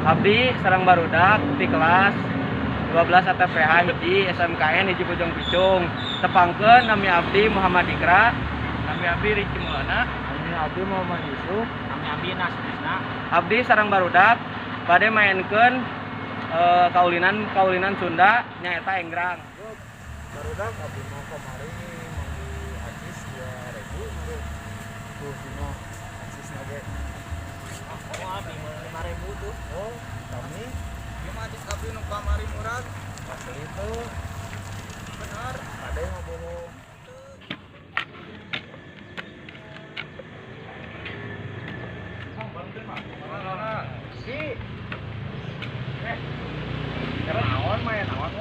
Abdi sareng barudak di kelas 12 ATPH hiji SMKN hiji Bojong Picung. Tepangkeun nami abdi Muhammad Ikra, nami abdi Riki Maulana, nami abdi Muhammad Yusuf, nami abdi Nasrusna. Abdi sareng barudak bade mainkeun kaulinan Sunda nyaeta enggrang. Barudak abdi mau kemari manggi acis 2000 menurut tuh dino acis nage. Oh abdi 5.000 tuh. Oh, kami Gimana acis abdi nu kamari murah? asli itu Benar. ada yang bohong. Si. Naon main naon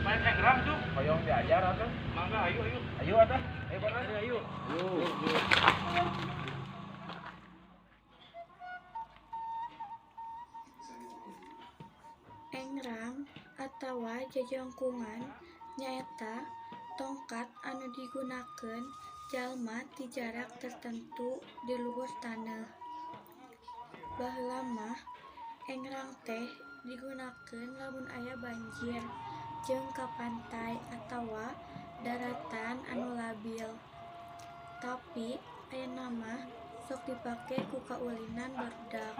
Main enggrang tuh. Hoyong diajar atuh. Mangga ayo. Ayo atuh. Ayo bener. Ayo. Enggrang atawa jajangkungan nyaeta tongkat anu digunakeun jalma ti jarak tertentu di luhur taneuh. Baheula mah enggrang teh digunakeun lamun aya banjir jeung ka pantai atawa daratan anu labil. Tapi ayeuna mah sok dipake ku kaulinan barudak.